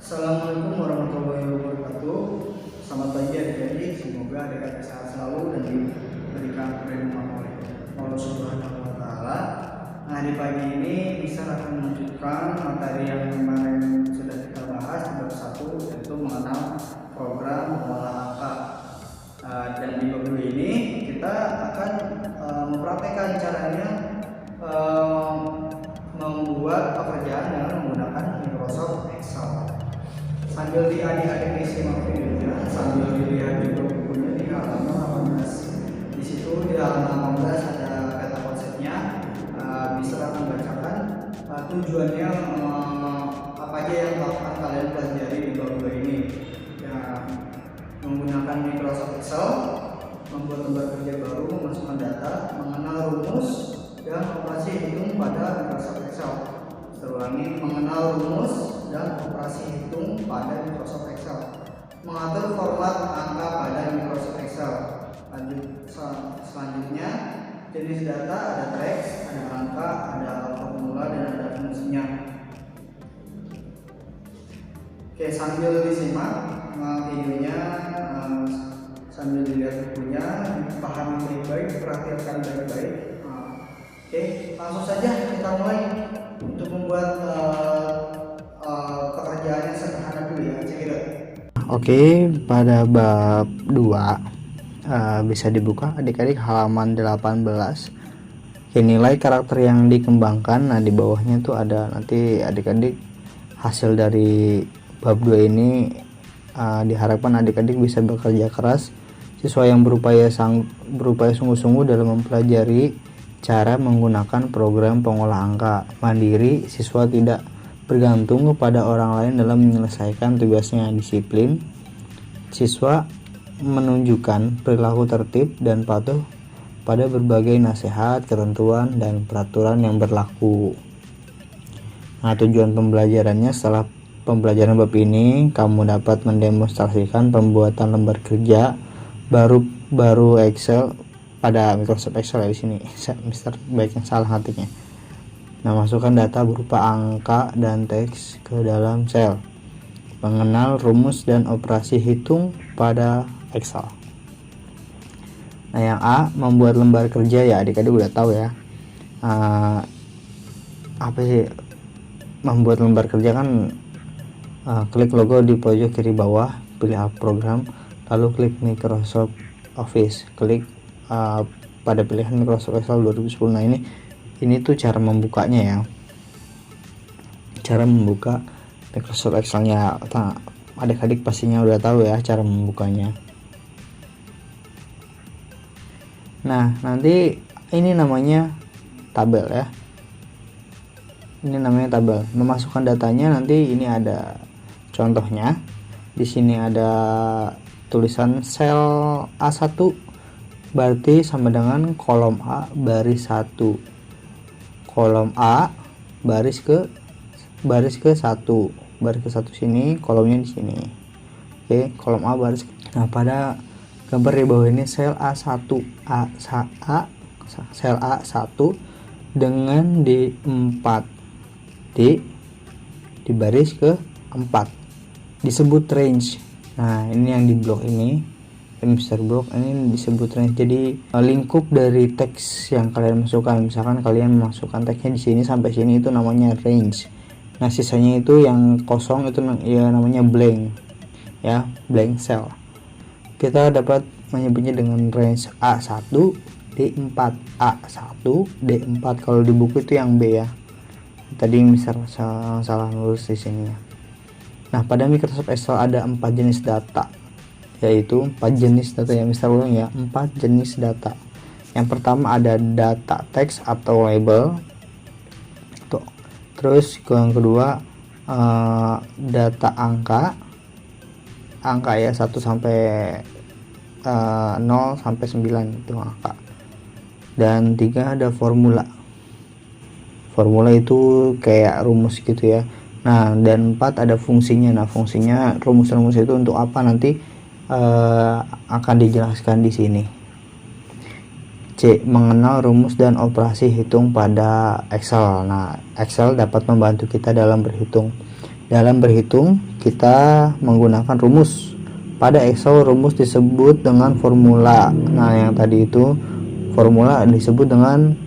Assalamualaikum warahmatullahi wabarakatuh. Selamat pagi adik-adik. Semoga adik-adik sehat selalu dan diberikan perlindungan oleh Allah Subhanahu wa Ta'ala. Nah, di pagi ini bisa akan melanjutkan materi yang kemarin sudah kita bahas di bab 1, yaitu mengenal program mengolah angka. Dan di bab 2 ini kita akan mempraktekkan caranya membuat pekerjaan dengan menggunakan Microsoft Excel. Sambil adik-adik disimak videonya, sambil dilihat juga bukunya di halaman 18. Di situ di halaman 18 ada kata konsepnya. Bisa akan bacakan tujuannya apa aja yang akan kalian pelajari di bab 2 ini. Ya, menggunakan Microsoft Excel, membuat lembar kerja baru, memasukkan data, mengenal rumus dan operasi hitung pada Microsoft Excel. Terulangi, mengenal rumus dan operasi hitung pada Microsoft Excel, mengatur format angka pada Microsoft Excel. Selanjutnya, jenis data ada teks, ada angka, ada formula dan ada fungsinya. Oke, sambil disimak videonya, sambil dilihat bukunya, pahami baik-baik, perhatikan baik-baik. Oke, langsung saja kita mulai untuk membuat pekerjaan yang sederhana dulu ya, cekidot. Oke, pada bab 2 bisa dibuka adik-adik halaman 18. Nilai karakter yang dikembangkan. Nah, di bawahnya tuh ada nanti adik-adik hasil dari bab 2 ini. Diharapkan adik-adik bisa bekerja keras, siswa yang berupaya sungguh-sungguh dalam mempelajari cara menggunakan program pengolah angka. Mandiri, siswa tidak bergantung kepada orang lain dalam menyelesaikan tugasnya. Disiplin, siswa menunjukkan perilaku tertib dan patuh pada berbagai nasihat, ketentuan, dan peraturan yang berlaku. Nah, tujuan pembelajarannya, setelah pembelajaran bab ini kamu dapat mendemonstrasikan pembuatan lembar kerja baru Excel pada Microsoft Excel ya. Di sini Mister baik yang salah hatinya. Nah, masukkan data berupa angka dan teks ke dalam sel. Mengenal rumus dan operasi hitung pada Excel. Nah, yang A, membuat lembar kerja ya, adik-adik udah tahu ya. Apa sih membuat lembar kerja kan? Klik logo di pojok kiri bawah, pilih program, lalu klik Microsoft Office, klik pada pilihan Microsoft Excel 2010. Nah, ini tuh cara membukanya ya, cara membuka Microsoft Excel-nya. Adik-adik pastinya udah tahu ya cara membukanya. Nah, nanti ini namanya tabel ya, ini namanya tabel. Memasukkan datanya, nanti ini ada contohnya. Di sini ada tulisan sel A1 berarti sama dengan kolom A baris 1, kolom A baris ke 1, baris ke 1 sini, kolomnya di sini. Oke, kolom A baris. Nah, pada gambar di bawah ini sel A1, sel A1 dengan D4, di baris ke 4 disebut range. Nah, ini yang di blok ini, Mister Blok ini disebut range. Jadi lingkup dari teks yang kalian masukkan. Misalkan kalian masukkan teksnya di sini sampai sini, itu namanya range. Nah, sisanya itu yang kosong itu ya namanya blank ya, blank cell. Kita dapat menyebutnya dengan range A1 D4, A1 D4. Kalau di buku itu yang B ya. Tadi Mister salah nulis di sini ya. Nah, pada Microsoft Excel ada 4 jenis data, yaitu 4 jenis data ya, Mister ulang ya, 4 jenis data. Yang pertama ada data teks atau label. Terus yang kedua data angka ya, 1 sampai 0 sampai 9 itu angka. Dan 3 ada formula. Formula itu kayak rumus gitu ya. Nah, dan 4 ada fungsinya. Nah, fungsinya rumus-rumus itu untuk apa nanti akan dijelaskan di sini. C. Mengenal rumus dan operasi hitung pada Excel. Nah, Excel dapat membantu kita dalam berhitung. Dalam berhitung, kita menggunakan rumus. Pada Excel rumus disebut dengan formula. Nah, yang tadi itu formula disebut dengan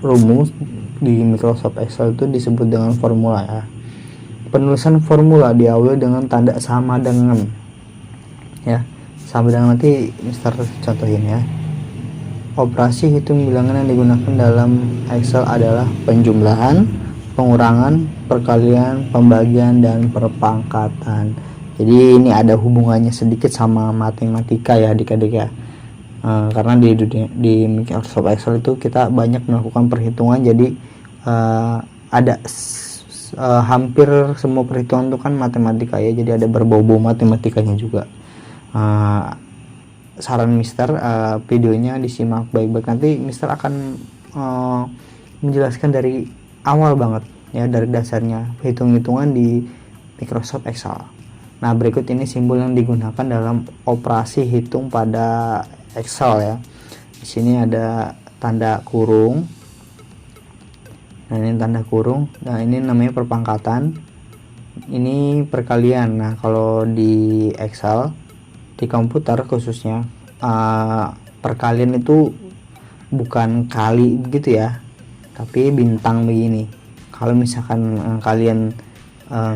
rumus di Microsoft Excel itu disebut dengan formula ya. Penulisan formula diawali dengan tanda sama dengan ya. Sama dengan nanti Mister contohin ya. Operasi hitung bilangan yang digunakan dalam Excel adalah penjumlahan, pengurangan, perkalian, pembagian, dan perpangkatan. Jadi ini ada hubungannya sedikit sama matematika ya adik-adik ya. Karena di Microsoft Excel itu kita banyak melakukan perhitungan, jadi ada hampir semua perhitungan itu kan matematika ya, jadi ada berbau-bau matematikanya juga. Saran Mister, videonya disimak baik-baik, nanti Mister akan menjelaskan dari awal banget ya, dari dasarnya hitung-hitungan di Microsoft Excel. Nah, berikut ini simbol yang digunakan dalam operasi hitung pada Excel ya. Di sini ada tanda kurung. Nah, ini tanda kurung. Nah, ini namanya perpangkatan. Ini perkalian. Nah, kalau di Excel, di komputer khususnya, perkalian itu bukan kali gitu ya, tapi bintang begini. Kalau misalkan kalian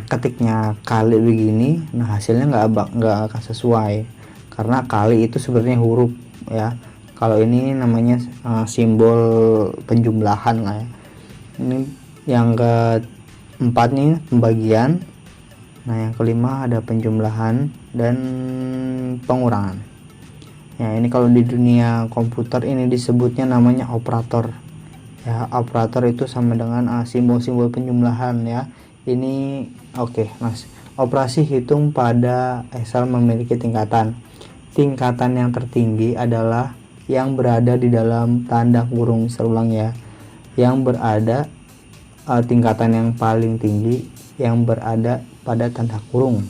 ketiknya kali begini, nah hasilnya nggak akan sesuai, karena kali itu sebenarnya huruf ya. Kalau ini namanya simbol penjumlahan lah ya. Ini yang keempat nih pembagian. Nah, yang kelima ada penjumlahan dan pengurangan. Ya, ini kalau di dunia komputer ini disebutnya namanya operator. Ya, operator itu sama dengan simbol-simbol penjumlahan ya. Ini oke, Mas. Operasi hitung pada Excel memiliki tingkatan. Tingkatan yang tertinggi adalah yang berada di dalam tanda kurung. Serulang ya. Yang berada tingkatan yang paling tinggi yang berada pada tanda kurung.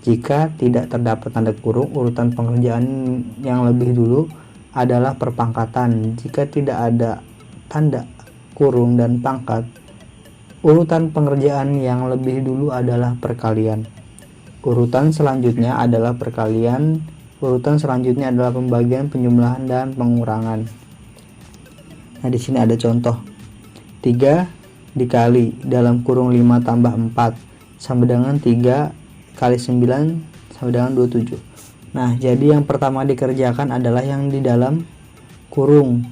Jika tidak terdapat tanda kurung, urutan pengerjaan yang lebih dulu adalah perpangkatan. Jika tidak ada tanda kurung dan pangkat, urutan pengerjaan yang lebih dulu adalah perkalian. Urutan selanjutnya adalah perkalian. Urutan selanjutnya adalah pembagian, penjumlahan, dan pengurangan. Nah, di sini ada contoh. 3 dikali dalam kurung 5 tambah 4 sama dengan 3 kali 9 sama dengan 27. Nah, jadi yang pertama dikerjakan adalah yang di dalam kurung.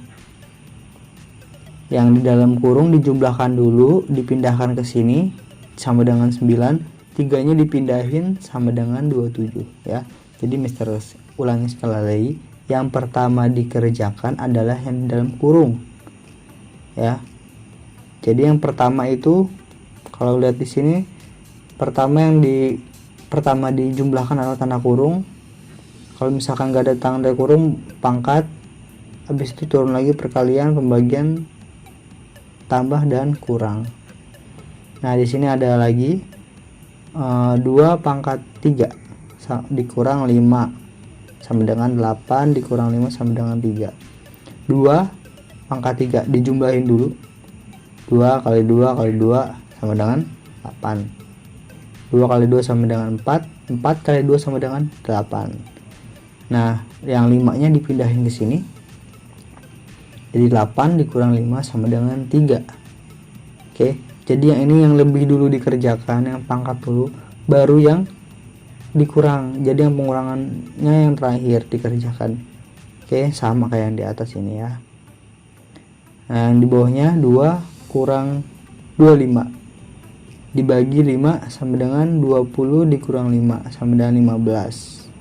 Yang di dalam kurung dijumlahkan dulu, dipindahkan ke sini sama dengan 9, 3-nya dipindahin sama dengan 27 ya. Jadi Mister ulangi sekali lagi, yang pertama dikerjakan adalah yang di dalam kurung ya. Jadi yang pertama itu kalau lihat di sini, pertama dijumlahkan adalah tanda kurung. Kalau misalkan nggak ada tanda kurung, pangkat. Habis itu turun lagi perkalian, pembagian, tambah, dan kurang. Nah, di sini ada lagi 2 pangkat 3 dikurang 5 sama dengan 8, dikurang 5 sama dengan 3. 2 pangkat 3 dijumlahin dulu. 2 kali 2 kali 2 sama dengan 8. 2 kali 2 sama dengan 4. 4 kali 2 sama dengan 8. Nah, yang 5-nya dipindahin ke sini. Jadi 8 dikurang 5 sama dengan 3. Oke, jadi yang ini yang lebih dulu dikerjakan, yang pangkat dulu, baru yang dikurang. Jadi yang pengurangannya yang terakhir dikerjakan. Oke, sama kayak yang di atas ini ya. Nah, yang di bawahnya 2 kurang 25 dibagi 5 sama dengan 20 dikurang 5 sama dengan 15.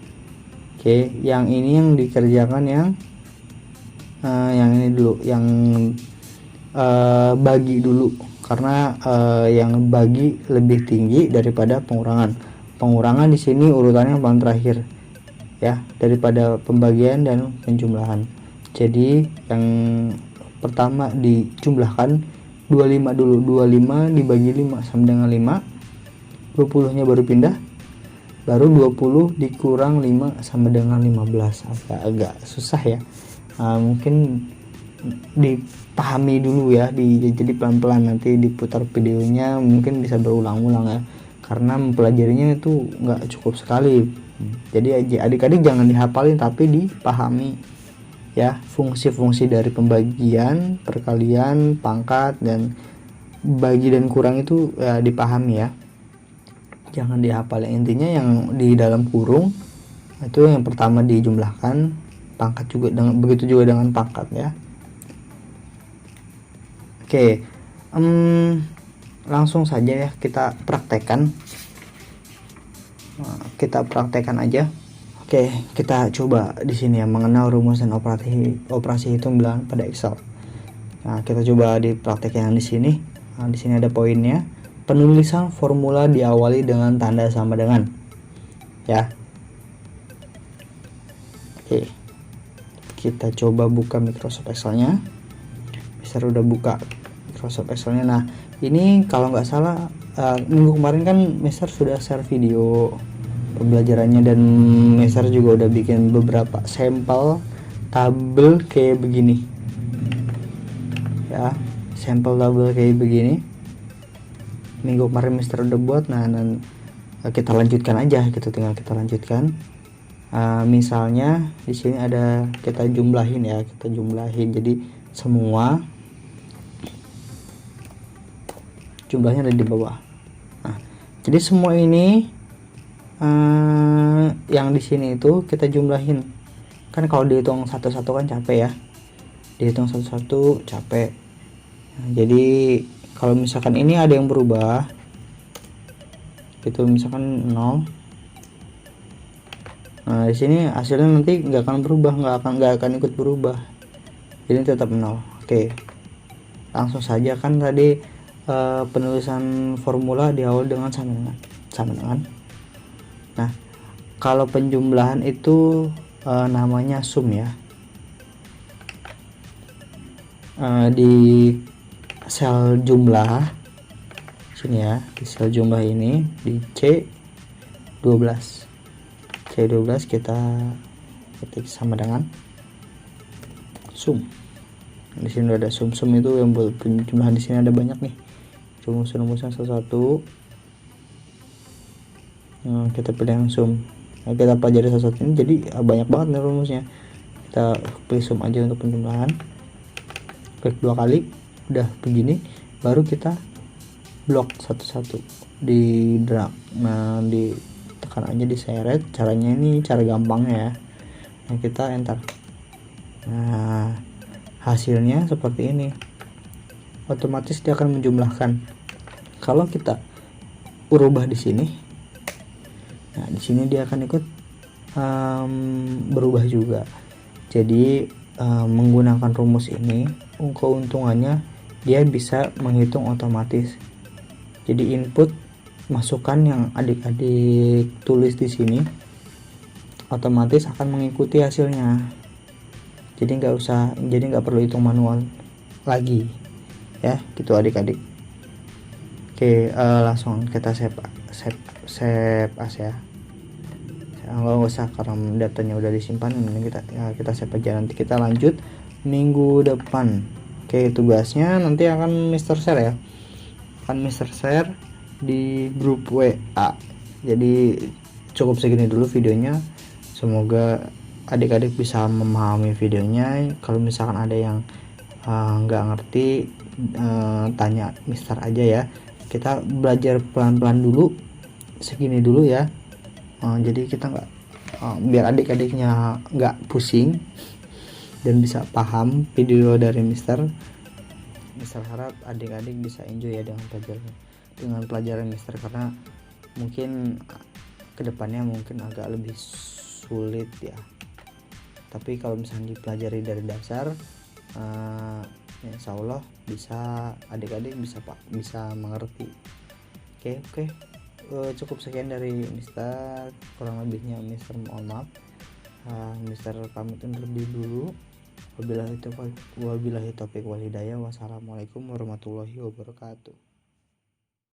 Oke, yang ini yang dikerjakan yang ini dulu, yang bagi dulu, karena yang bagi lebih tinggi daripada pengurangan. Pengurangan di sini urutannya yang paling terakhir ya, daripada pembagian dan penjumlahan. Jadi yang pertama dijumlahkan 25 dulu. 25 dibagi 5 sama dengan 5. 20-nya baru pindah. Baru 20 dikurang 5 sama dengan 15. Agak susah ya. Mungkin dipahami dulu ya, jadi pelan-pelan, nanti diputar videonya mungkin bisa berulang-ulang ya. karena mempelajarinya itu nggak cukup sekali. Jadi adik-adik jangan dihafalin tapi dipahami ya, fungsi-fungsi dari pembagian, perkalian, pangkat, dan bagi dan kurang itu ya, dipahami ya, jangan dihafal. Intinya yang di dalam kurung itu yang pertama dijumlahkan, pangkat juga begitu juga dengan pangkat ya. Oke, langsung saja ya kita praktekkan. Kita praktekkan aja. Oke, kita coba di sini ya, mengenal rumus dan operasi hitung bilangan pada Excel. Nah, kita coba dipraktekkan yang di sini. Nah, di sini ada poinnya. Penulisan formula diawali dengan tanda sama dengan. Ya. Oke. Kita coba buka Microsoft Excel-nya. Mister udah buka Microsoft Excel-nya. Nah, ini kalau nggak salah minggu kemarin kan Mister sudah share video pembelajarannya, dan Mister juga udah bikin beberapa sampel tabel kayak begini ya, sampel tabel kayak begini minggu kemarin Mister udah buat. Nah, kita lanjutkan aja gitu, tinggal kita lanjutkan. Misalnya di sini ada, kita jumlahin ya, kita jumlahin, jadi semua jumlahnya ada di bawah. Nah, jadi semua ini yang di sini itu kita jumlahin. Kan kalau dihitung satu-satu kan capek ya, dihitung satu-satu capek. Nah, jadi kalau misalkan ini ada yang berubah gitu, misalkan 0, nah di sini hasilnya nanti nggak akan berubah, nggak akan ikut berubah, jadi tetap 0. Oke, langsung saja. Kan tadi penulisan formula diawali dengan sama dengan. Nah, kalau penjumlahan itu namanya sum ya. Di sel jumlah sini ya, di sel jumlah ini di C12 kita ketik sama dengan sum. Di sini ada sum itu yang buat penjumlahan. Di sini ada banyak nih rumusnya satu-satu. Kita pilih yang sum. Nah, kita pelajari satu-satu ini, jadi banyak banget nih rumusnya. Kita pilih sum aja untuk penjumlahan, klik 2 kali, udah begini, baru kita blok satu-satu di drag. Nah, ditekan aja, diseret. Caranya ini cara gampangnya ya. Nah, kita enter. Nah, hasilnya seperti ini, otomatis dia akan menjumlahkan. Kalau kita ubah di sini, nah di sini dia akan ikut berubah juga. Jadi menggunakan rumus ini, keuntungannya dia bisa menghitung otomatis. Jadi input masukan yang adik-adik tulis di sini otomatis akan mengikuti hasilnya. Jadi nggak perlu hitung manual lagi ya, gitu adik-adik. Oke, langsung kita save as ya. Nggak usah karena datanya udah disimpan. Ini kita save aja, nanti kita lanjut minggu depan. Oke, tugasnya nanti akan Mister share ya, akan Mister share di grup WA. Jadi cukup segini dulu videonya, semoga adik-adik bisa memahami videonya. Kalau misalkan ada yang nggak ngerti, tanya Mister aja ya. Kita belajar pelan-pelan dulu, segini dulu ya. Jadi kita nggak biar adik-adiknya nggak pusing dan bisa paham video dari Mister harap adik-adik bisa enjoy ya dengan pelajaran Mister, karena mungkin kedepannya mungkin agak lebih sulit ya. Tapi kalau misalnya dipelajari dari dasar, insya Allah bisa, adik-adik bisa mengerti. Oke. Cukup sekian dari Mister, kurang lebihnya Mister mohon maaf. Mister pamit undur diri dulu. Wabillahi taufiq wal hidayah. Wassalamualaikum warahmatullahi wabarakatuh.